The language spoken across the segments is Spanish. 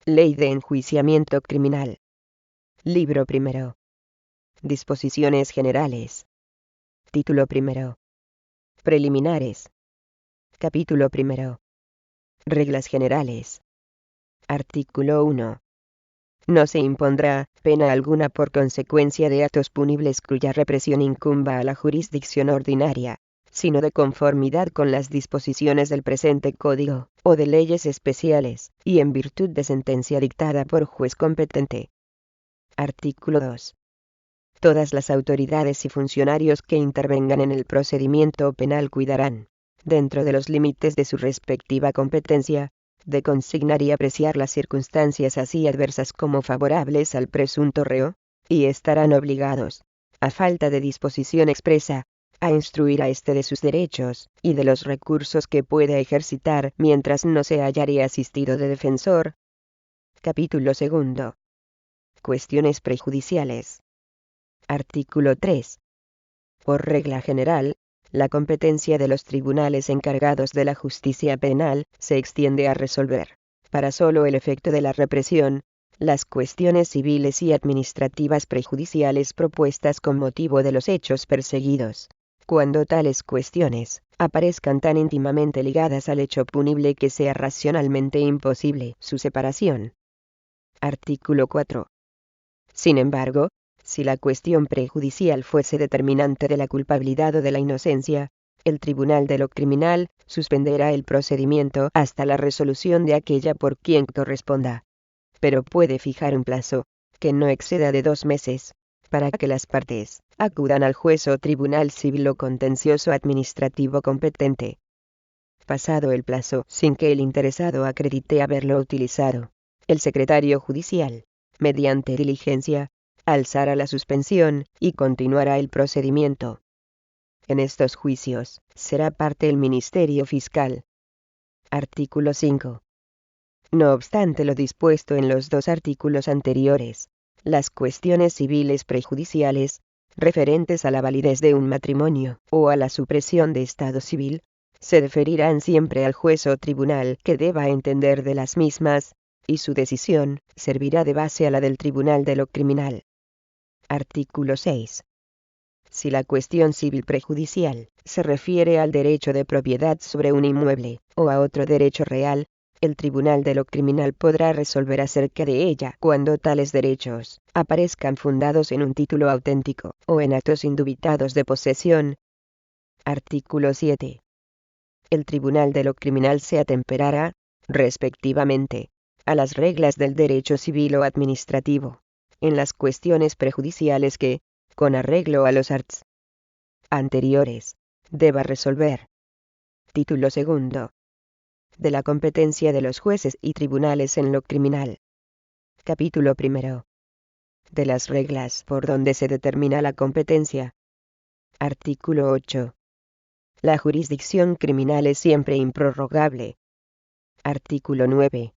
Ley de Enjuiciamiento Criminal. Libro primero. Disposiciones generales. Título primero. Preliminares. Capítulo primero. Reglas generales. Artículo 1. No se impondrá pena alguna por consecuencia de actos punibles cuya represión incumba a la jurisdicción ordinaria, sino de conformidad con las disposiciones del presente Código, o de leyes especiales, y en virtud de sentencia dictada por juez competente. Artículo 2. Todas las autoridades y funcionarios que intervengan en el procedimiento penal cuidarán, dentro de los límites de su respectiva competencia, de consignar y apreciar las circunstancias así adversas como favorables al presunto reo, y estarán obligados, a falta de disposición expresa, a instruir a éste de sus derechos, y de los recursos que pueda ejercitar mientras no se hallare asistido de defensor. Capítulo 2. Cuestiones prejudiciales. Artículo 3. Por regla general, la competencia de los tribunales encargados de la justicia penal se extiende a resolver, para solo el efecto de la represión, las cuestiones civiles y administrativas prejudiciales propuestas con motivo de los hechos perseguidos, cuando tales cuestiones aparezcan tan íntimamente ligadas al hecho punible que sea racionalmente imposible su separación. Artículo 4. Sin embargo, si la cuestión prejudicial fuese determinante de la culpabilidad o de la inocencia, el Tribunal de lo Criminal suspenderá el procedimiento hasta la resolución de aquella por quien corresponda. Pero puede fijar un plazo, que no exceda de 2 meses, para que las partes acudan al juez o tribunal civil o contencioso administrativo competente. Pasado el plazo sin que el interesado acredite haberlo utilizado, el secretario judicial, mediante diligencia, alzará la suspensión y continuará el procedimiento. En estos juicios será parte el Ministerio Fiscal. Artículo 5. No obstante lo dispuesto en los 2 artículos anteriores, las cuestiones civiles prejudiciales, referentes a la validez de un matrimonio o a la supresión de estado civil, se deferirán siempre al juez o tribunal que deba entender de las mismas, y su decisión servirá de base a la del Tribunal de lo Criminal. Artículo 6. Si la cuestión civil prejudicial se refiere al derecho de propiedad sobre un inmueble, o a otro derecho real, el Tribunal de lo Criminal podrá resolver acerca de ella cuando tales derechos aparezcan fundados en un título auténtico, o en actos indubitados de posesión. Artículo 7. El Tribunal de lo Criminal se atemperará, respectivamente, a las reglas del derecho civil o administrativo, en las cuestiones prejudiciales que, con arreglo a los arts. anteriores, deba resolver. Título 2. De la competencia de los jueces y tribunales en lo criminal. Capítulo 1. De las reglas por donde se determina la competencia. Artículo 8. La jurisdicción criminal es siempre improrrogable. Artículo 9.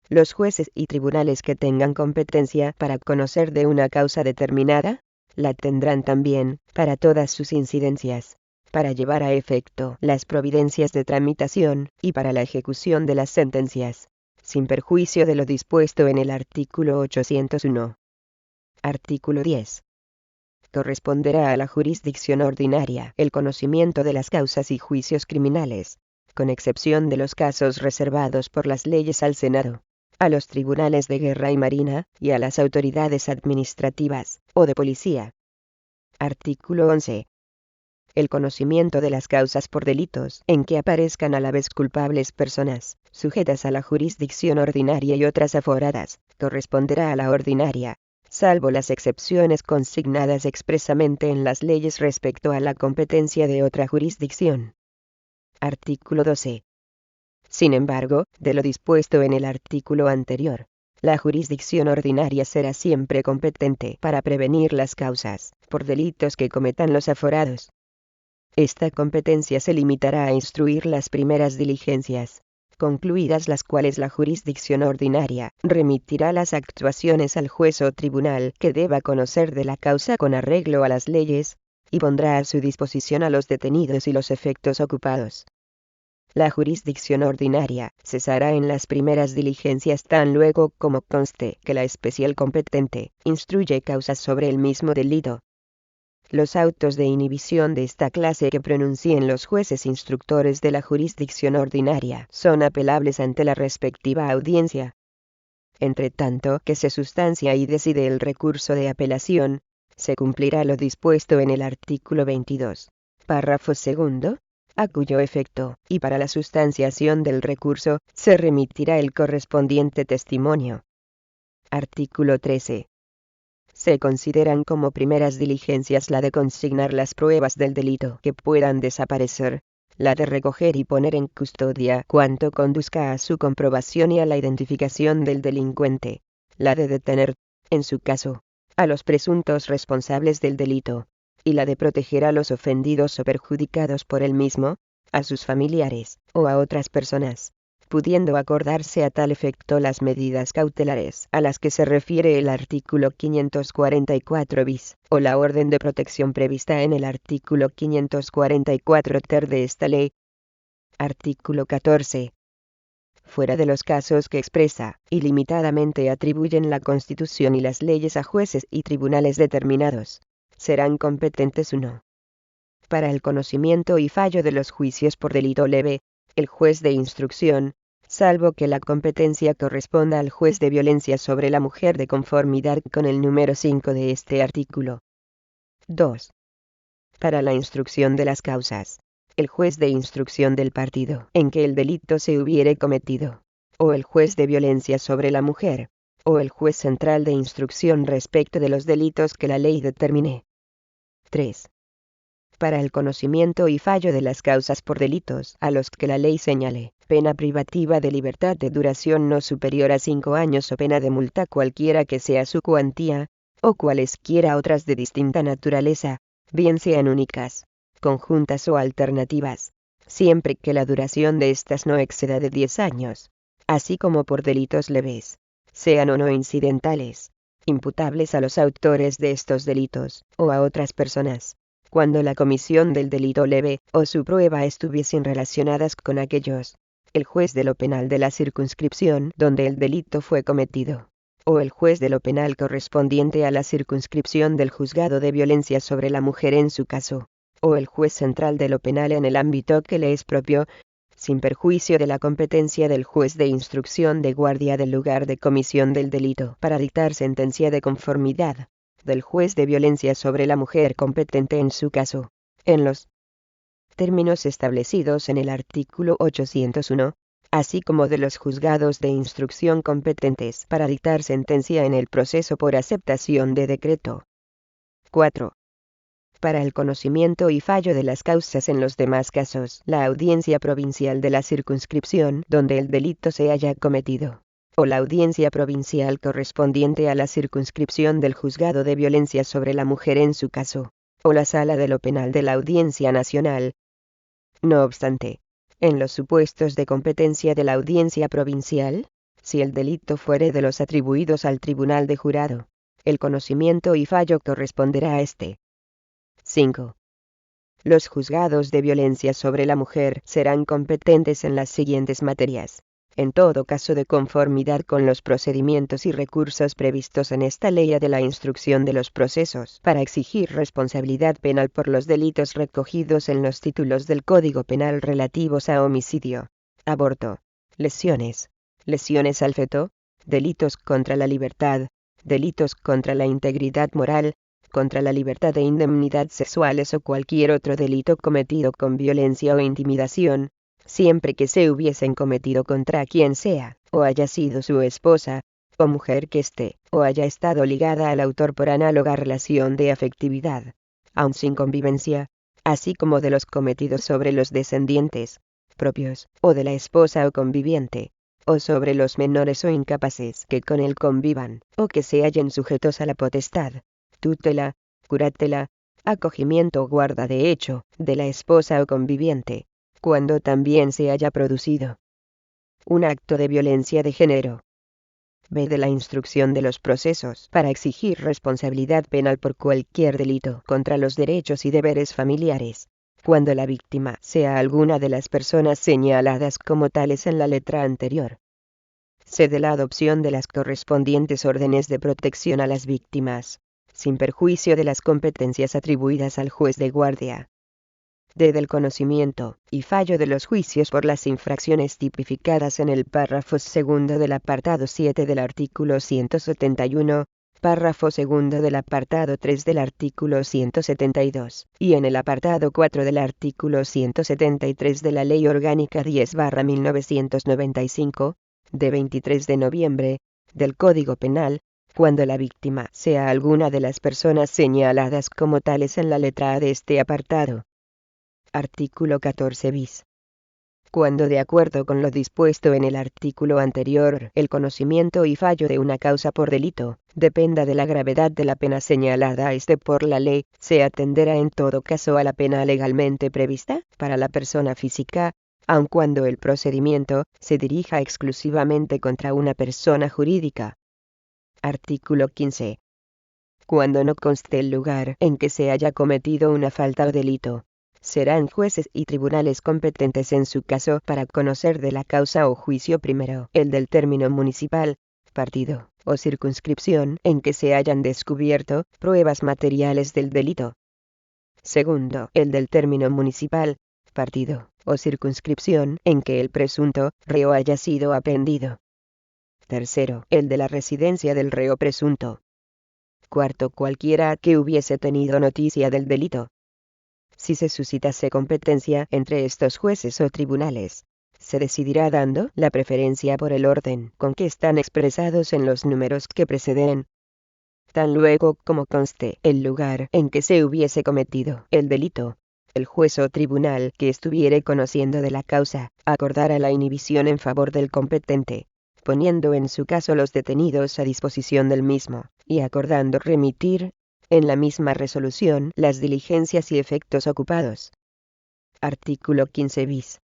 Los jueces y tribunales que tengan competencia para conocer de una causa determinada, la tendrán también para todas sus incidencias, para llevar a efecto las providencias de tramitación y para la ejecución de las sentencias, sin perjuicio de lo dispuesto en el artículo 801. Artículo 10. Corresponderá a la jurisdicción ordinaria el conocimiento de las causas y juicios criminales, con excepción de los casos reservados por las leyes al Senado, a los tribunales de guerra y marina, y a las autoridades administrativas, o de policía. Artículo 11. El conocimiento de las causas por delitos en que aparezcan a la vez culpables personas, sujetas a la jurisdicción ordinaria y otras aforadas, corresponderá a la ordinaria, salvo las excepciones consignadas expresamente en las leyes respecto a la competencia de otra jurisdicción. Artículo 12. Sin embargo, de lo dispuesto en el artículo anterior, la jurisdicción ordinaria será siempre competente para prevenir las causas, por delitos que cometan los aforados. Esta competencia se limitará a instruir las primeras diligencias, concluidas las cuales la jurisdicción ordinaria remitirá las actuaciones al juez o tribunal que deba conocer de la causa con arreglo a las leyes, y pondrá a su disposición a los detenidos y los efectos ocupados. La jurisdicción ordinaria cesará en las primeras diligencias tan luego como conste que la especial competente instruye causas sobre el mismo delito. Los autos de inhibición de esta clase que pronuncien los jueces instructores de la jurisdicción ordinaria son apelables ante la respectiva audiencia. Entre tanto que se sustancia y decide el recurso de apelación, se cumplirá lo dispuesto en el artículo 22, párrafo segundo, a cuyo efecto, y para la sustanciación del recurso, se remitirá el correspondiente testimonio. Artículo 13. Se consideran como primeras diligencias la de consignar las pruebas del delito que puedan desaparecer, la de recoger y poner en custodia cuanto conduzca a su comprobación y a la identificación del delincuente, la de detener, en su caso, a los presuntos responsables del delito, y la de proteger a los ofendidos o perjudicados por el mismo, a sus familiares, o a otras personas, pudiendo acordarse a tal efecto las medidas cautelares a las que se refiere el artículo 544 bis, o la orden de protección prevista en el artículo 544 ter de esta ley. Artículo 14. Fuera de los casos que expresa y limitadamente atribuyen la Constitución y las leyes a jueces y tribunales determinados, serán competentes 1. Para el conocimiento y fallo de los juicios por delito leve, el juez de instrucción, salvo que la competencia corresponda al juez de violencia sobre la mujer de conformidad con el número 5 de este artículo. 2. Para la instrucción de las causas, el juez de instrucción del partido en que el delito se hubiere cometido, o el juez de violencia sobre la mujer, o el juez central de instrucción respecto de los delitos que la ley determine. 3. Para el conocimiento y fallo de las causas por delitos a los que la ley señale, pena privativa de libertad de duración no superior a 5 años o pena de multa cualquiera que sea su cuantía, o cualesquiera otras de distinta naturaleza, bien sean únicas, conjuntas o alternativas, siempre que la duración de éstas no exceda de 10 años, así como por delitos leves, sean o no incidentales, imputables a los autores de estos delitos, o a otras personas, cuando la comisión del delito leve o su prueba estuviesen relacionadas con aquellos, el juez de lo penal de la circunscripción donde el delito fue cometido, o el juez de lo penal correspondiente a la circunscripción del juzgado de violencia sobre la mujer en su caso, o el juez central de lo penal en el ámbito que le es propio, sin perjuicio de la competencia del juez de instrucción de guardia del lugar de comisión del delito para dictar sentencia de conformidad, del juez de violencia sobre la mujer competente en su caso, en los términos establecidos en el artículo 801, así como de los juzgados de instrucción competentes para dictar sentencia en el proceso por aceptación de decreto. 4. Para el conocimiento y fallo de las causas en los demás casos, la audiencia provincial de la circunscripción donde el delito se haya cometido, o la audiencia provincial correspondiente a la circunscripción del juzgado de violencia sobre la mujer en su caso, o la sala de lo penal de la Audiencia Nacional. No obstante, en los supuestos de competencia de la audiencia provincial, si el delito fuere de los atribuidos al tribunal de jurado, el conocimiento y fallo corresponderá a este. 5. Los juzgados de violencia sobre la mujer serán competentes en las siguientes materias, en todo caso de conformidad con los procedimientos y recursos previstos en esta ley de la instrucción de los procesos para exigir responsabilidad penal por los delitos recogidos en los títulos del Código Penal relativos a homicidio, aborto, lesiones al feto, delitos contra la libertad, delitos contra la integridad moral, contra la libertad e indemnidad sexuales o cualquier otro delito cometido con violencia o intimidación, siempre que se hubiesen cometido contra quien sea, o haya sido su esposa, o mujer que esté, o haya estado ligada al autor por análoga relación de afectividad, aun sin convivencia, así como de los cometidos sobre los descendientes, propios, o de la esposa o conviviente, o sobre los menores o incapaces que con él convivan, o que se hallen sujetos a la potestad, tutela, curatela, acogimiento o guarda de hecho, de la esposa o conviviente, cuando también se haya producido un acto de violencia de género. B. De la instrucción de los procesos para exigir responsabilidad penal por cualquier delito contra los derechos y deberes familiares, cuando la víctima sea alguna de las personas señaladas como tales en la letra anterior. C. De la adopción de las correspondientes órdenes de protección a las víctimas, sin perjuicio de las competencias atribuidas al juez de guardia. D. Del conocimiento y fallo de los juicios por las infracciones tipificadas en el párrafo segundo del apartado 7 del artículo 171, párrafo segundo del apartado 3 del artículo 172, y en el apartado 4 del artículo 173 de la Ley Orgánica 10/1995, de 23 de noviembre, del Código Penal, cuando la víctima sea alguna de las personas señaladas como tales en la letra A de este apartado. Artículo 14 bis. Cuando de acuerdo con lo dispuesto en el artículo anterior, el conocimiento y fallo de una causa por delito, dependa de la gravedad de la pena señalada por la ley, se atenderá en todo caso a la pena legalmente prevista para la persona física, aun cuando el procedimiento se dirija exclusivamente contra una persona jurídica. Artículo 15. Cuando no conste el lugar en que se haya cometido una falta o delito, serán jueces y tribunales competentes en su caso para conocer de la causa o juicio primero el del término municipal, partido o circunscripción en que se hayan descubierto pruebas materiales del delito. Segundo, el del término municipal, partido o circunscripción en que el presunto reo haya sido aprehendido. Tercero, el de la residencia del reo presunto. Cuarto, cualquiera que hubiese tenido noticia del delito. Si se suscitase competencia entre estos jueces o tribunales, se decidirá dando la preferencia por el orden con que están expresados en los números que preceden. Tan luego como conste el lugar en que se hubiese cometido el delito, el juez o tribunal que estuviere conociendo de la causa, acordará la inhibición en favor del competente, poniendo en su caso los detenidos a disposición del mismo, y acordando remitir, en la misma resolución, las diligencias y efectos ocupados. Artículo 15 bis.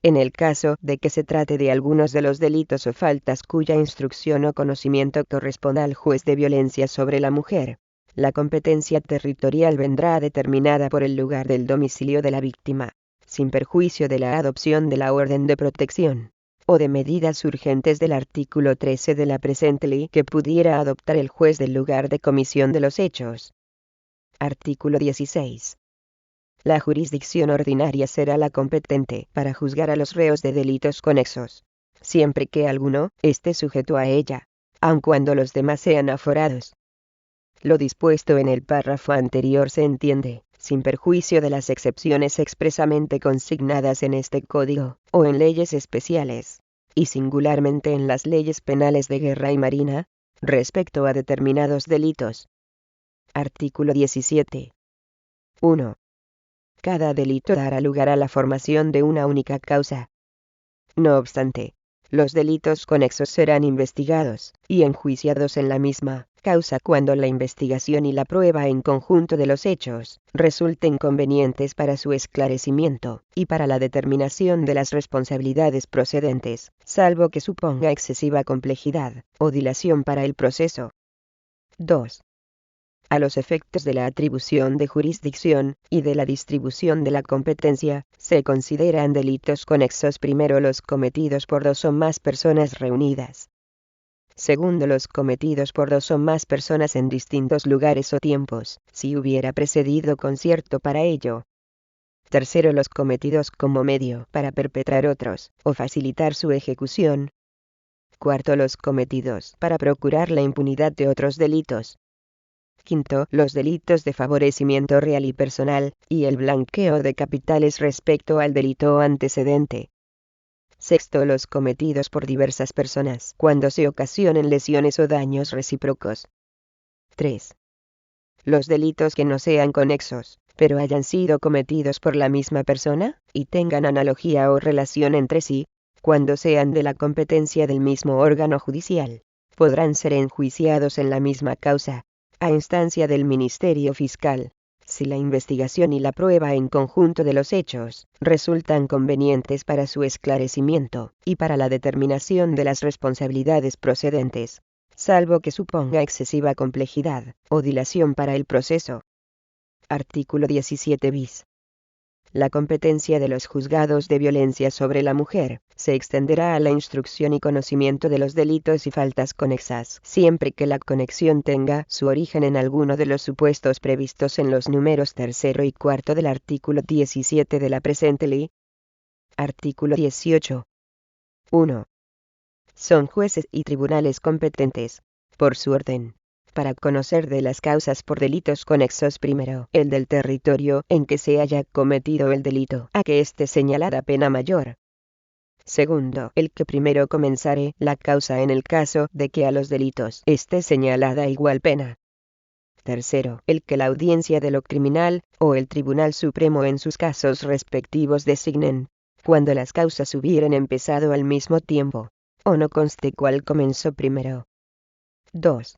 En el caso de que se trate de algunos de los delitos o faltas cuya instrucción o conocimiento corresponda al juez de violencia sobre la mujer, la competencia territorial vendrá determinada por el lugar del domicilio de la víctima, sin perjuicio de la adopción de la orden de protección o de medidas urgentes del artículo 13 de la presente ley que pudiera adoptar el juez del lugar de comisión de los hechos. Artículo 16. La jurisdicción ordinaria será la competente para juzgar a los reos de delitos conexos, siempre que alguno esté sujeto a ella, aun cuando los demás sean aforados. Lo dispuesto en el párrafo anterior se entiende, sin perjuicio de las excepciones expresamente consignadas en este código, o en leyes especiales, y singularmente en las leyes penales de guerra y marina, respecto a determinados delitos. Artículo 17. 1. Cada delito dará lugar a la formación de una única causa. No obstante, los delitos conexos serán investigados y enjuiciados en la misma causa cuando la investigación y la prueba en conjunto de los hechos resulten convenientes para su esclarecimiento y para la determinación de las responsabilidades procedentes, salvo que suponga excesiva complejidad o dilación para el proceso. 2. A los efectos de la atribución de jurisdicción y de la distribución de la competencia, se consideran delitos conexos primero los cometidos por dos o más personas reunidas. Segundo, los cometidos por dos o más personas en distintos lugares o tiempos, si hubiera precedido concierto para ello. Tercero, los cometidos como medio para perpetrar otros, o facilitar su ejecución. Cuarto, los cometidos para procurar la impunidad de otros delitos. Quinto, los delitos de favorecimiento real y personal, y el blanqueo de capitales respecto al delito antecedente. Sexto, los cometidos por diversas personas, cuando se ocasionen lesiones o daños recíprocos. 3. Los delitos que no sean conexos, pero hayan sido cometidos por la misma persona, y tengan analogía o relación entre sí, cuando sean de la competencia del mismo órgano judicial, podrán ser enjuiciados en la misma causa, a instancia del Ministerio Fiscal, si la investigación y la prueba en conjunto de los hechos resultan convenientes para su esclarecimiento y para la determinación de las responsabilidades procedentes, salvo que suponga excesiva complejidad o dilación para el proceso. Artículo 17 bis. La competencia de los juzgados de violencia sobre la mujer se extenderá a la instrucción y conocimiento de los delitos y faltas conexas, siempre que la conexión tenga su origen en alguno de los supuestos previstos en los números 3 y 4 del artículo 17 de la presente ley. Artículo 18. 1. Son jueces y tribunales competentes, por su orden, para conocer de las causas por delitos conexos. Primero, el del territorio en que se haya cometido el delito, a que esté señalada pena mayor. Segundo, el que primero comenzare la causa en el caso de que a los delitos esté señalada igual pena. Tercero, el que la audiencia de lo criminal, o el Tribunal Supremo en sus casos respectivos designen, cuando las causas hubieren empezado al mismo tiempo, o no conste cuál comenzó primero. 2.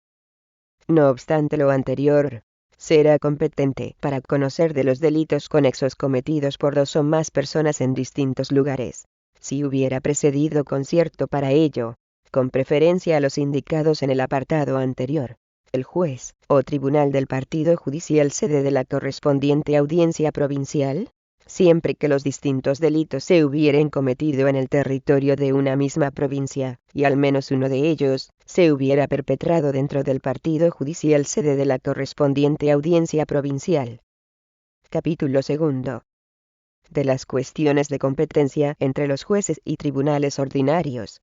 No obstante lo anterior, será competente para conocer de los delitos conexos cometidos por dos o más personas en distintos lugares, si hubiera precedido concierto para ello, con preferencia a los indicados en el apartado anterior, el juez o tribunal del partido judicial sede de la correspondiente audiencia provincial, siempre que los distintos delitos se hubieren cometido en el territorio de una misma provincia, y al menos uno de ellos se hubiera perpetrado dentro del partido judicial sede de la correspondiente audiencia provincial. Capítulo 2. De las cuestiones de competencia entre los jueces y tribunales ordinarios.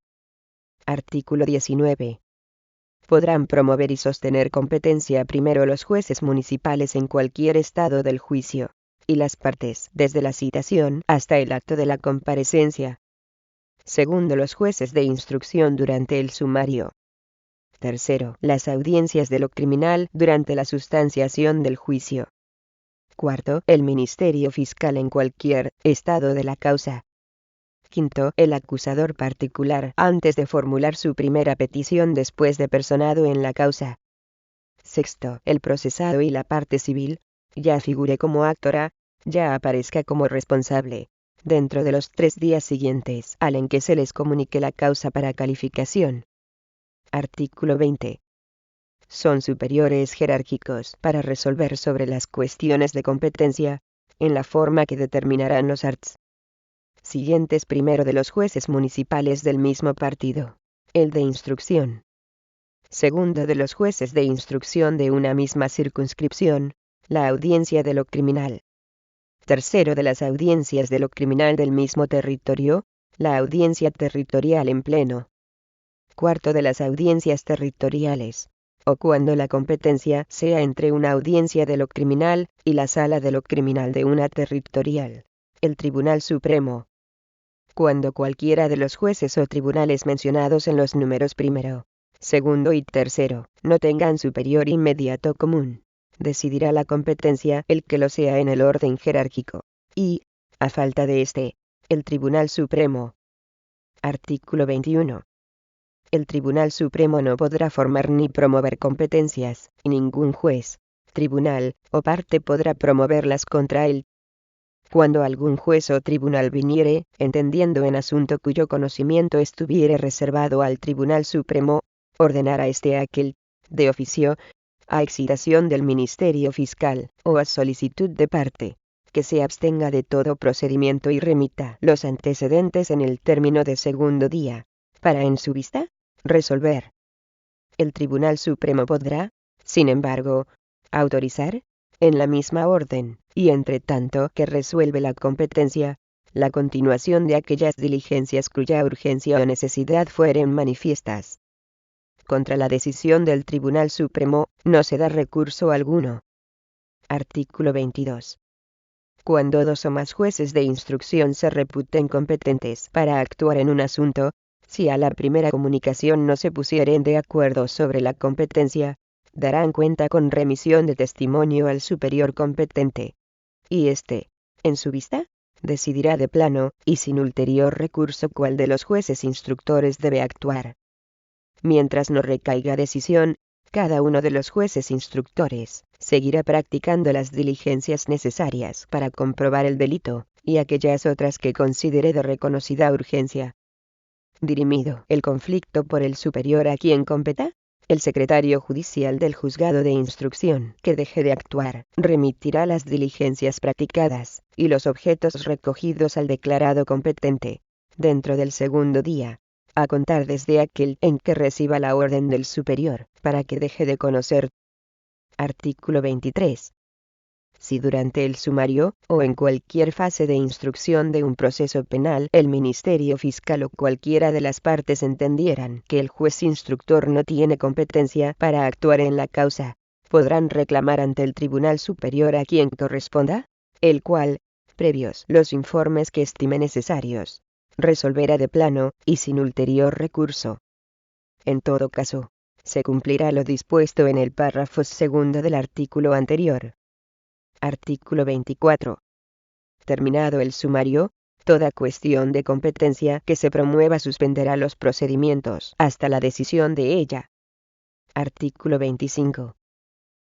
Artículo 19. Podrán promover y sostener competencia primero los jueces municipales en cualquier estado del juicio, y las partes desde la citación hasta el acto de la comparecencia. Segundo, los jueces de instrucción durante el sumario. Tercero, las audiencias de lo criminal durante la sustanciación del juicio. Cuarto, el Ministerio Fiscal en cualquier estado de la causa. Quinto, el acusador particular antes de formular su primera petición después de personado en la causa. Sexto, el procesado y la parte civil, ya figure como actora, ya aparezca como responsable, dentro de los 3 días siguientes al en que se les comunique la causa para calificación. Artículo 20. Son superiores jerárquicos para resolver sobre las cuestiones de competencia, en la forma que determinarán los arts. Siguientes: primero, de los jueces municipales del mismo partido, el de instrucción. Segundo, de los jueces de instrucción de una misma circunscripción, la audiencia de lo criminal. Tercero, de las audiencias de lo criminal del mismo territorio, la audiencia territorial en pleno. Cuarto, de las audiencias territoriales, o cuando la competencia sea entre una audiencia de lo criminal y la sala de lo criminal de una territorial, el Tribunal Supremo. Cuando cualquiera de los jueces o tribunales mencionados en los números primero, segundo y tercero no tengan superior inmediato común, decidirá la competencia el que lo sea en el orden jerárquico, y, a falta de este, el Tribunal Supremo. Artículo 21. El Tribunal Supremo no podrá formar ni promover competencias, y ningún juez, tribunal o parte podrá promoverlas contra él. Cuando algún juez o tribunal viniere, entendiendo en asunto cuyo conocimiento estuviere reservado al Tribunal Supremo, ordenará este a aquel, de oficio, a excitación del Ministerio Fiscal, o a solicitud de parte, que se abstenga de todo procedimiento y remita los antecedentes en el término de segundo día, para en su vista, resolver. El Tribunal Supremo podrá, sin embargo, autorizar, en la misma orden, y entre tanto que resuelve la competencia, la continuación de aquellas diligencias cuya urgencia o necesidad fueren manifiestas. Contra la decisión del Tribunal Supremo no se da recurso alguno. Artículo 22. Cuando dos o más jueces de instrucción se reputen competentes para actuar en un asunto, si a la primera comunicación no se pusieren de acuerdo sobre la competencia, darán cuenta con remisión de testimonio al superior competente. Y éste, en su vista, decidirá de plano, y sin ulterior recurso, cuál de los jueces instructores debe actuar. Mientras no recaiga decisión, cada uno de los jueces instructores seguirá practicando las diligencias necesarias para comprobar el delito, y aquellas otras que considere de reconocida urgencia. Dirimido el conflicto por el superior a quien competa, El secretario judicial del juzgado de instrucción que deje de actuar, remitirá las diligencias practicadas, y los objetos recogidos al declarado competente, dentro del segundo día, a contar desde aquel en que reciba la orden del superior, para que deje de conocer. Artículo 23. Si durante el sumario, o en cualquier fase de instrucción de un proceso penal, el Ministerio Fiscal o cualquiera de las partes entendieran que el juez instructor no tiene competencia para actuar en la causa, podrán reclamar ante el Tribunal Superior a quien corresponda, el cual, previos los informes que estime necesarios, resolverá de plano, y sin ulterior recurso. En todo caso, se cumplirá lo dispuesto en el párrafo segundo del artículo anterior. Artículo 24. Terminado el sumario, toda cuestión de competencia que se promueva suspenderá los procedimientos hasta la decisión de ella. Artículo 25.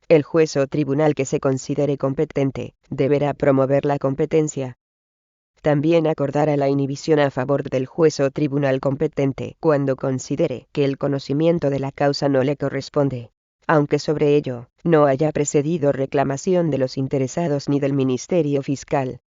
El juez o tribunal que se considere competente, deberá promover la competencia. También acordará la inhibición a favor del juez o tribunal competente cuando considere que el conocimiento de la causa no le corresponde, aunque sobre ello no haya precedido reclamación de los interesados ni del Ministerio Fiscal.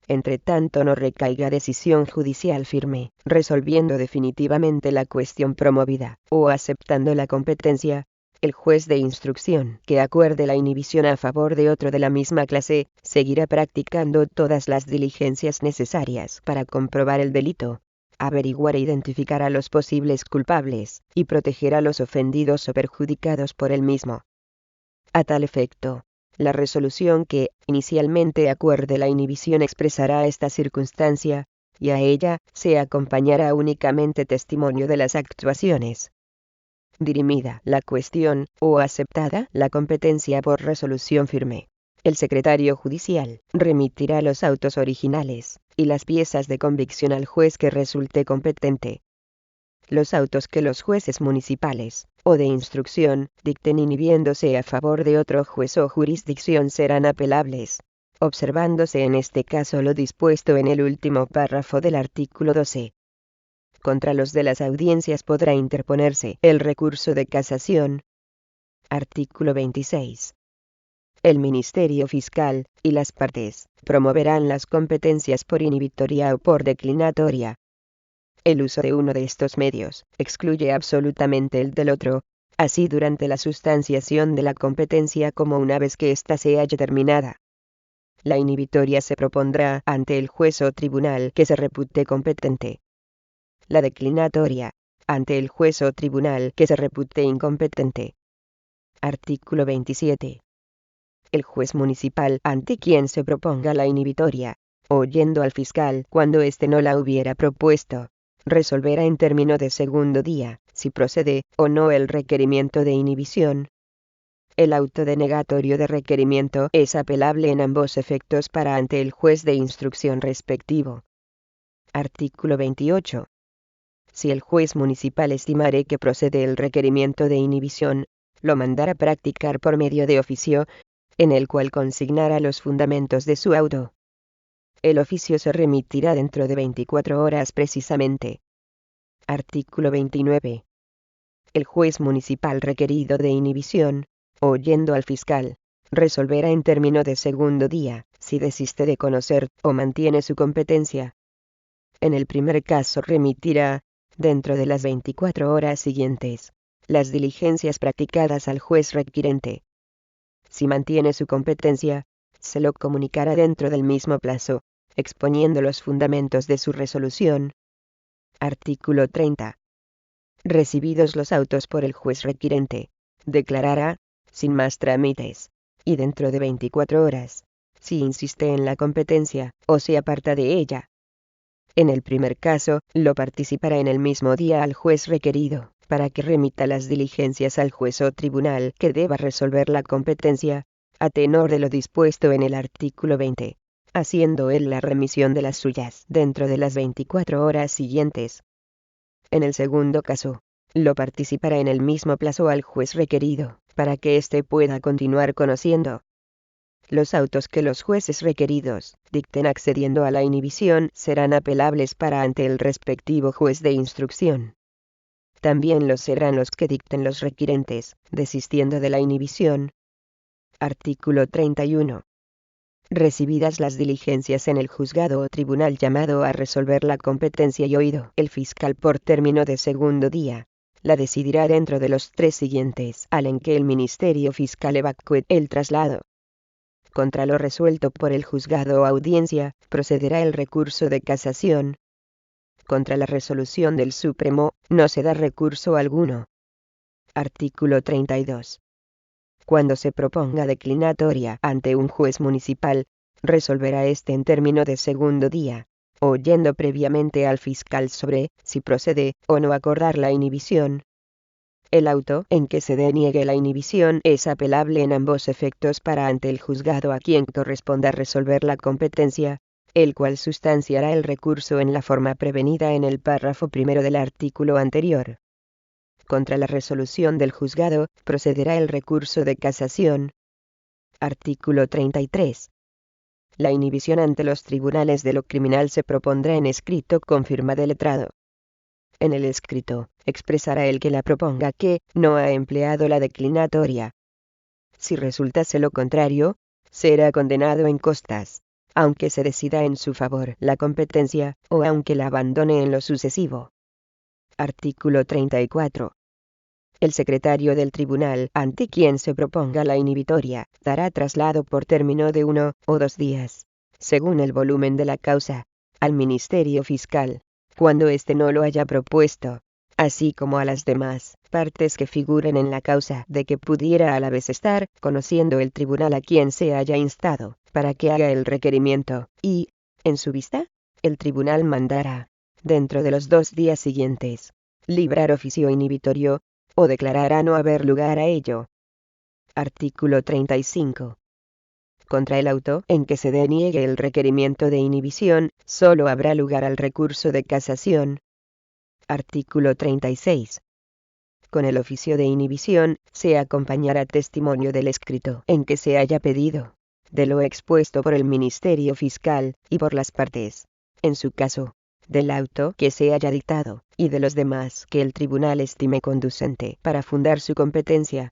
Entre tanto no recaiga decisión judicial firme, resolviendo definitivamente la cuestión promovida, o aceptando la competencia, el juez de instrucción que acuerde la inhibición a favor de otro de la misma clase, seguirá practicando todas las diligencias necesarias para comprobar el delito, averiguar e identificar a los posibles culpables, y proteger a los ofendidos o perjudicados por el mismo. A tal efecto, la resolución que, inicialmente acuerde la inhibición expresará esta circunstancia, y a ella se acompañará únicamente testimonio de las actuaciones. Dirimida la cuestión, o aceptada la competencia por resolución firme, el secretario judicial remitirá los autos originales y las piezas de convicción al juez que resulte competente. Los autos que los jueces municipales o de instrucción dicten inhibiéndose a favor de otro juez o jurisdicción serán apelables, observándose en este caso lo dispuesto en el último párrafo del artículo 12. Contra los de las audiencias podrá interponerse el recurso de casación. Artículo 26. El Ministerio Fiscal y las partes promoverán las competencias por inhibitoria o por declinatoria. El uso de uno de estos medios excluye absolutamente el del otro, así durante la sustanciación de la competencia como una vez que ésta se haya terminada. La inhibitoria se propondrá ante el juez o tribunal que se repute competente. La declinatoria, ante el juez o tribunal que se repute incompetente. Artículo 27. El juez municipal ante quien se proponga la inhibitoria, oyendo al fiscal cuando éste no la hubiera propuesto, resolverá en término de segundo día, si procede o no el requerimiento de inhibición. El auto denegatorio de requerimiento es apelable en ambos efectos para ante el juez de instrucción respectivo. Artículo 28. Si el juez municipal estimare que procede el requerimiento de inhibición, lo mandará practicar por medio de oficio, en el cual consignará los fundamentos de su auto. El oficio se remitirá dentro de 24 horas precisamente. Artículo 29. El juez municipal requerido de inhibición, oyendo al fiscal, resolverá en término de segundo día, si desiste de conocer o mantiene su competencia. En el primer caso remitirá, dentro de las 24 horas siguientes, las diligencias practicadas al juez requirente. Si mantiene su competencia, se lo comunicará dentro del mismo plazo, exponiendo los fundamentos de su resolución. Artículo 30. Recibidos los autos por el juez requirente, declarará, sin más trámites, y dentro de 24 horas, si insiste en la competencia, o se aparta de ella. En el primer caso, lo participará en el mismo día al juez requerido, para que remita las diligencias al juez o tribunal que deba resolver la competencia, a tenor de lo dispuesto en el artículo 20, haciendo él la remisión de las suyas dentro de las 24 horas siguientes. En el segundo caso, lo participará en el mismo plazo al juez requerido, para que éste pueda continuar conociendo. Los autos que los jueces requeridos dicten accediendo a la inhibición serán apelables para ante el respectivo juez de instrucción. también lo serán los que dicten los requirentes, desistiendo de la inhibición. Artículo 31. Recibidas las diligencias en el juzgado o tribunal llamado a resolver la competencia y oído el fiscal por término de segundo día, la decidirá dentro de los 3 siguientes al en que el Ministerio Fiscal evacúe el traslado. Contra lo resuelto por el juzgado o audiencia, procederá el recurso de casación. Contra la resolución del Supremo, no se da recurso alguno. Artículo 32. Cuando se proponga declinatoria ante un juez municipal, resolverá este en término de segundo día, oyendo previamente al fiscal sobre si procede o no acordar la inhibición. El auto en que se deniegue la inhibición es apelable en ambos efectos para ante el juzgado a quien corresponda resolver la competencia, el cual sustanciará el recurso en la forma prevenida en el párrafo primero del artículo anterior. Contra la resolución del juzgado, procederá el recurso de casación. Artículo 33. La inhibición ante los tribunales de lo criminal se propondrá en escrito con firma del letrado. En el escrito, expresará el que la proponga que no ha empleado la declinatoria. Si resultase lo contrario, será condenado en costas, aunque se decida en su favor la competencia, o aunque la abandone en lo sucesivo. Artículo 34. El secretario del tribunal ante quien se proponga la inhibitoria dará traslado por término de 1 o 2 días, según el volumen de la causa, al Ministerio Fiscal, cuando éste no lo haya propuesto, así como a las demás partes que figuren en la causa de que pudiera a la vez estar conociendo el tribunal a quien se haya instado, para que haga el requerimiento, y, en su vista, el tribunal mandará, dentro de los 2 días siguientes, librar oficio inhibitorio, o declarará no haber lugar a ello. Artículo 35. Contra el auto en que se deniegue el requerimiento de inhibición, solo habrá lugar al recurso de casación. Artículo 36. Con el oficio de inhibición, se acompañará testimonio del escrito en que se haya pedido, de lo expuesto por el Ministerio Fiscal, y por las partes, en su caso, del auto que se haya dictado, y de los demás que el tribunal estime conducente para fundar su competencia.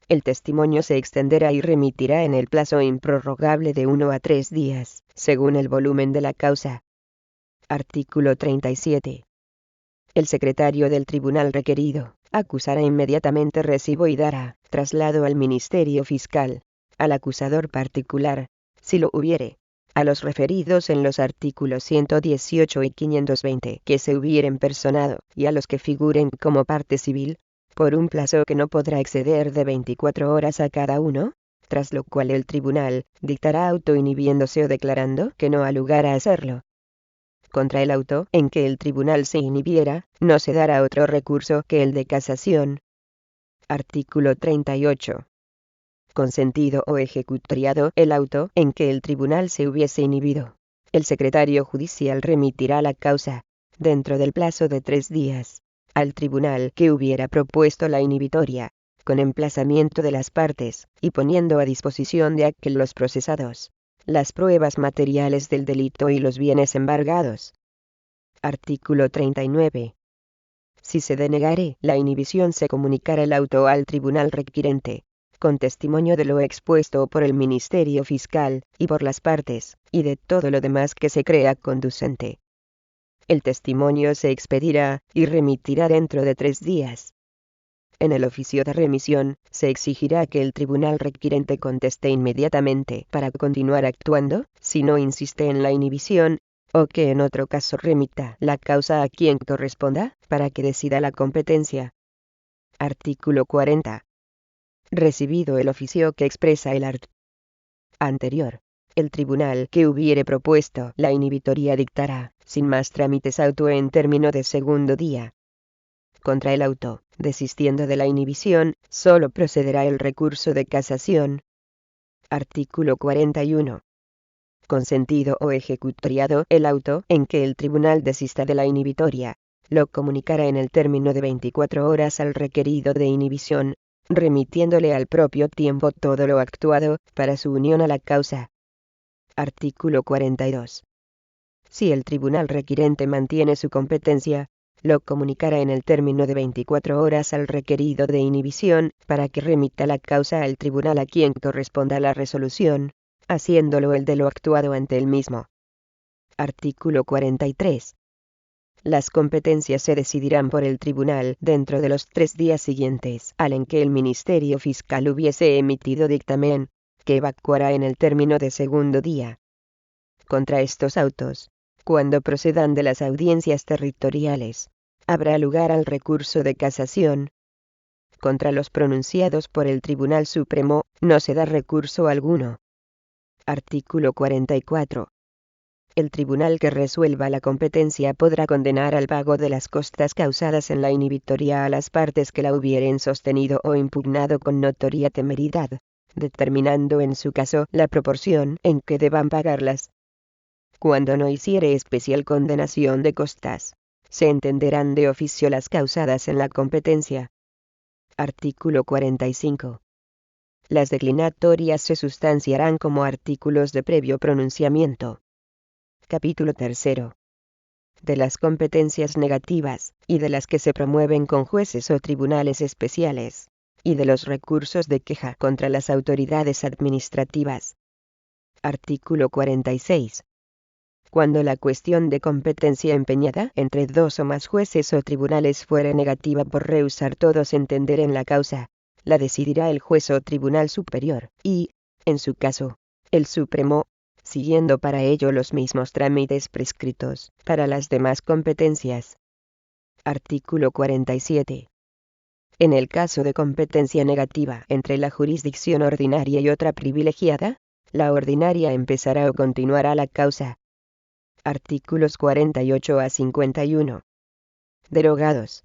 El testimonio se extenderá y remitirá en el plazo improrrogable de 1 a 3 días, según el volumen de la causa. Artículo 37. El secretario del tribunal requerido acusará inmediatamente recibo y dará traslado al Ministerio Fiscal, al acusador particular, si lo hubiere, a los referidos en los artículos 118 y 520 que se hubieren personado, y a los que figuren como parte civil, por un plazo que no podrá exceder de 24 horas a cada uno, tras lo cual el tribunal dictará auto inhibiéndose o declarando que no ha lugar a hacerlo. Contra el auto en que el tribunal se inhibiera, no se dará otro recurso que el de casación. Artículo 38. Consentido o ejecutoriado el auto en que el tribunal se hubiese inhibido, el secretario judicial remitirá la causa, dentro del plazo de 3 días, al tribunal que hubiera propuesto la inhibitoria, con emplazamiento de las partes, y poniendo a disposición de aquel los procesados, las pruebas materiales del delito y los bienes embargados. Artículo 39. Si se denegare la inhibición, se comunicará el auto al tribunal requirente, con testimonio de lo expuesto por el Ministerio Fiscal, y por las partes, y de todo lo demás que se crea conducente. El testimonio se expedirá y remitirá dentro de 3 días. En el oficio de remisión, se exigirá que el tribunal requirente conteste inmediatamente para continuar actuando, si no insiste en la inhibición, o que en otro caso remita la causa a quien corresponda, para que decida la competencia. Artículo 40. Recibido el oficio que expresa el art. anterior, el tribunal que hubiere propuesto la inhibitoria dictará, sin más trámites, auto en término de segundo día. Contra el auto, desistiendo de la inhibición, solo procederá el recurso de casación. Artículo 41. Consentido o ejecutoriado el auto en que el tribunal desista de la inhibitoria, lo comunicará en el término de 24 horas al requerido de inhibición, remitiéndole al propio tiempo todo lo actuado para su unión a la causa. Artículo 42. Si el tribunal requirente mantiene su competencia, lo comunicará en el término de 24 horas al requerido de inhibición, para que remita la causa al tribunal a quien corresponda la resolución, haciéndolo el de lo actuado ante el mismo. Artículo 43. Las competencias se decidirán por el tribunal dentro de los 3 días siguientes al en que el Ministerio Fiscal hubiese emitido dictamen, que evacuará en el término de segundo día. Contra estos autos, cuando procedan de las audiencias territoriales, habrá lugar al recurso de casación. Contra los pronunciados por el Tribunal Supremo, no se da recurso alguno. Artículo 44. El tribunal que resuelva la competencia podrá condenar al pago de las costas causadas en la inhibitoria a las partes que la hubieren sostenido o impugnado con notoria temeridad, determinando en su caso la proporción en que deban pagarlas. Cuando no hiciere especial condenación de costas, se entenderán de oficio las causadas en la competencia. Artículo 45. Las declinatorias se sustanciarán como artículos de previo pronunciamiento. Capítulo 3. De las competencias negativas, y de las que se promueven con jueces o tribunales especiales, y de los recursos de queja contra las autoridades administrativas. Artículo 46. Cuando la cuestión de competencia empeñada entre 2 o más jueces o tribunales fuere negativa por rehusar todos entender en la causa, la decidirá el juez o tribunal superior, y, en su caso, el Supremo, siguiendo para ello los mismos trámites prescritos para las demás competencias. Artículo 47. En el caso de competencia negativa entre la jurisdicción ordinaria y otra privilegiada, la ordinaria empezará o continuará la causa. Artículos 48 a 51. Derogados.